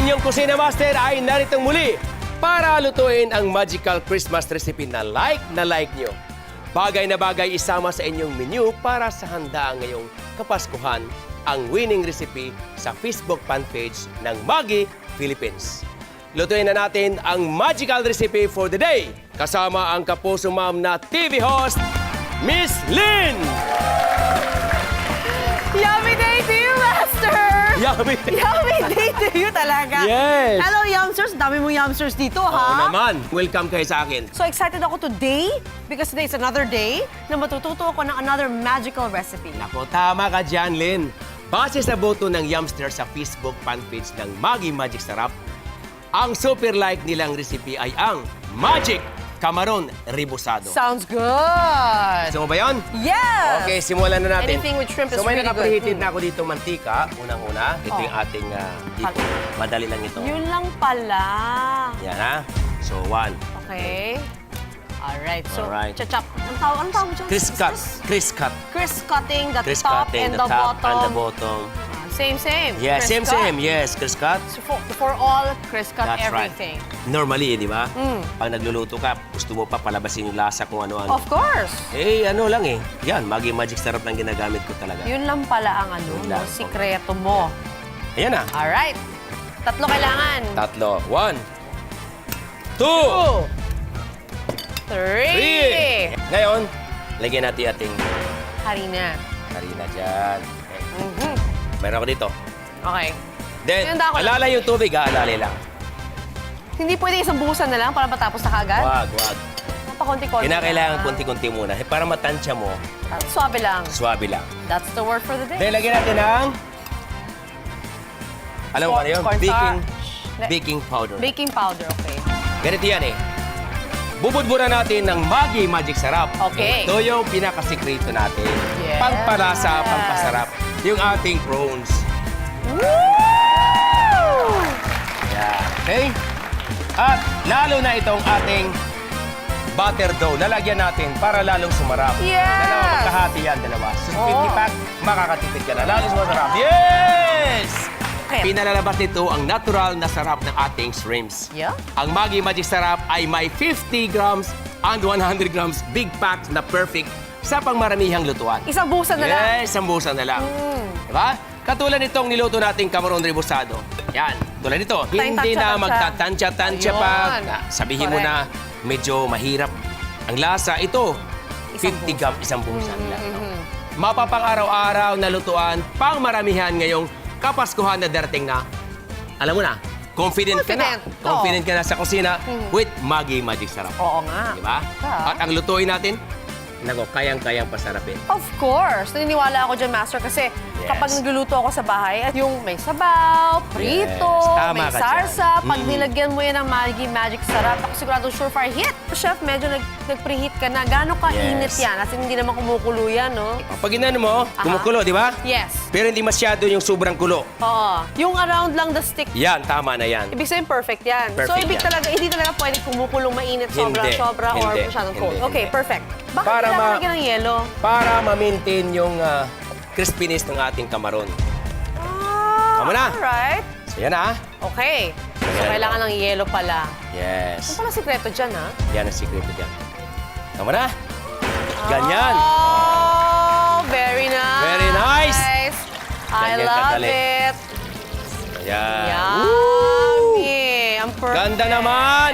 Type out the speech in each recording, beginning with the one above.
inyong Kusina Master ay naritong muli para lutuin ang magical Christmas recipe na like nyo. Bagay na bagay isama sa inyong menu para sa handa ngayong Kapaskuhan ang winning recipe sa Facebook fan page ng Maggi Philippines. Lutuin na natin ang magical recipe for the day kasama ang kapuso ma'am na TV host, Miss Lyn! Yummy day to you, Master! Yummy! Yummy day to you talaga. Yes! Hello, yumsters. Dami mong yumsters dito, Oo ha? naman. Welcome kayo sa akin. So excited ako today because today is another day na matututo ako ng another magical recipe. Nako, tama ka dyan, Lyn. Base sa boto ng Yumster sa Facebook fanpage ng Maggi Magic Sarap, ang super like nilang recipe ay ang Magic Cameron Rebusado. Sounds good! Gusto mo ba yun? Yes! Okay, simulan na natin. Anything with shrimp is so, may really nakapreheated good. na ako dito mantika. Unang-una, ito yung ating dito. Madali lang ito. Yun lang pala. Yan, ha? So, one. Okay. Alright, so Alright. chachap. Anong tawag mo dyan? Crisp cut. Crisp cut. Crisp cutting the Crisp top cutting and the the top bottom. and the bottom. Same. Yes, Crisp same. cut. Yes, crisp cut. So for all, crisp cut That's everything. right. Normally, di ba? Pag nagluluto ka, gusto mo pa palabasin yung lasa kung ano-ano. Of course. Eh, ano lang eh. Yan, Maggi Magic Sarap lang ginagamit ko talaga. Yun lang pala ang Yun lang. sikreto mo. Ayan na. Alright. Tatlo kailangan. Tatlo. 1, 2, 3. 3. Ngayon, lagyan natin ating Harina. harina dyan. Okay. Meron ako dito. Okay. Then, Handa ko lang. alalay yung tubig, alalay lang. Hindi pwede isang buhusan na lang para matapos na kagad? Wag. Napakonti-konti. Kinakailangan konti-konti muna. Eh, para matansya mo, Suabe lang. swabe lang. That's the word for the day. Then, lagyan natin ng... Alam mo ano yun? Cornstarch. Baking powder. Baking powder, okay. Ganito yan eh. Bubudburan natin ng Maggi Magic Sarap. Okay. Ito yung pinakasikreto natin. Yes. Pangpalasa, pampasarap. Yung ating prawns. Woo! Yan. Okay? At lalo na itong ating butter dough. Lalagyan natin para lalong sumarap. Yes! Dalawa, magkahati yan, dalawa. So, Oh. 50 pack, makakatipid ka na. Lalong sumarap. Yes! Okay. Pinalalabas nito ang natural na sarap ng ating shrimps. Yeah? Ang Maggi Magic Sarap ay may 50 grams and 100 grams big packs na perfect sa pangmaramihang lutuan. Isang buhusan na lang. Yes, isang buhusan na lang. Diba? Katulad nitong niluto nating Cameron Rebusado. Yan, tulad nito. Hindi na magtatansya-tansya pa. Ayun. Sabihin mo na medyo mahirap ang lasa. Ito, 50 grams, isang buhusan lang. No? Mapapang araw-araw na lutuan, pangmaramihan ngayong Kapaskuhan na darating na. Alam mo na, confident ka na. Confident. Confident ka na sa kusina with Maggi Magic Sarap. Oo nga. Diba? At ang lutuin natin, nako, kayang-kayang pasarapin. Of course. Naniniwala ako dyan, Master, kasi kapag nagluluto ako sa bahay, at yung may sabaw, prito, Tama may ka sarsa, dyan. pag nilagyan mo yan ng Maggi Magic Sarap, ako sigurado surefire hit. Chef, medyo nag-preheat ka na. Gano'ng kainit Yes. yan? As in, hindi naman kumukulo yan, no? Pag inano mo, kumukulo, di ba? Yes. Pero hindi masyado yung sobrang kulo. Oo. Yung around lang the stick, Yan, tama na yan. ibig sabihin perfect yan. Perfect so, ibig yan. talaga, hindi talaga pwede kumukulong mainit, Hindi. sobra, or Hindi. masyadong cold. Hindi. Okay, Hindi. perfect. Bakit Para kailangan lagyan ng yelo? Para ma-maintain yung crispiness ng ating kamaron. Tama na. Alright. So yan ah. Okay. So, Ayan. kailangan ng yelo pala. Yes. Ano pala sikreto dyan, ha? Yan ang secret dyan. Tama na. Ganyan. Oh, very nice. Very nice. I Ganyan love kadali. it. Ayan. Yummy. Ang perfect. Ganda naman.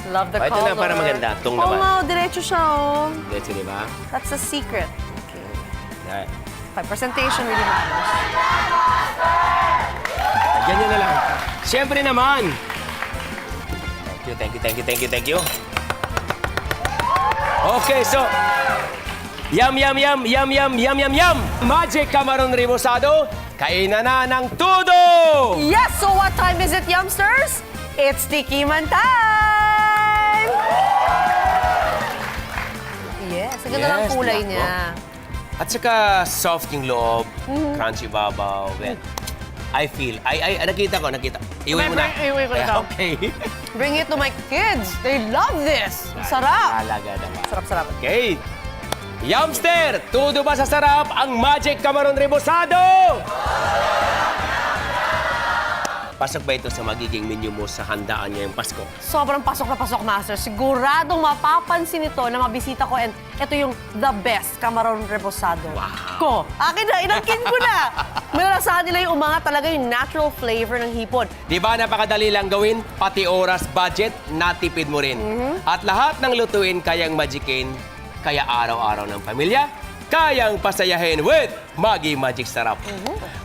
Love the Ito color. na para maganda. Itong Oo naman. nga, diretso siya, oh. Let's see, di ba? That's the secret. Okay. Yan. Okay, presentation really matters. Ganyan na lang. Siyempre naman. Thank you. Okay, so, yum. Magic Cameron Rebusado, kainan na ng todo! Yes! So what time is it, yumsters? It's tikiman time! Yes, ang ganda ng kulay black, niya. At saka soft yung loob, crunchy babaw. Well, I feel, nakita ko. Iwi mo na. Iwi ko ito. Okay. Bring it to my kids. They love this. Sarap. Talaga naman. Sarap. Okay. Yumster, tudo ba sa sarap ang Magic Cameron Rebusado? pasok ba ito sa magiging menu mo sa handaan ngayong Pasko? Sobrang pasok na pasok, Master. Siguradong mapapansin ito na mabisita ko. And ito yung the best Cameron Rebusado ko. Akin na, inangkin ko na. Malalasahan nila yung umangat talaga yung natural flavor ng hipon. Di ba napakadali lang gawin? Pati oras, budget, natipid mo rin. At lahat ng lutuin kayang magicin, kaya araw-araw ng pamilya, kayang pasayahin with Maggi Magic Sarap.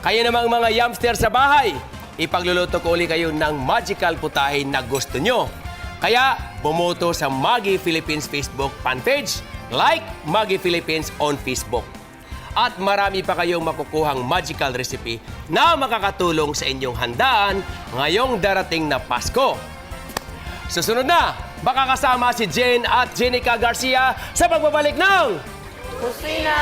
Kayo namang mga yumsters sa bahay, ipagluluto ko uli kayo ng magical putahe na gusto nyo. Kaya bumoto sa Maggi Philippines Facebook fan page, like Maggi Philippines on Facebook. At marami pa kayong makukuhang magical recipe na makakatulong sa inyong handaan ngayong darating na Pasko. Susunod na, makakasama si Jane at Jenica Garcia sa pagbabalik ng Kusina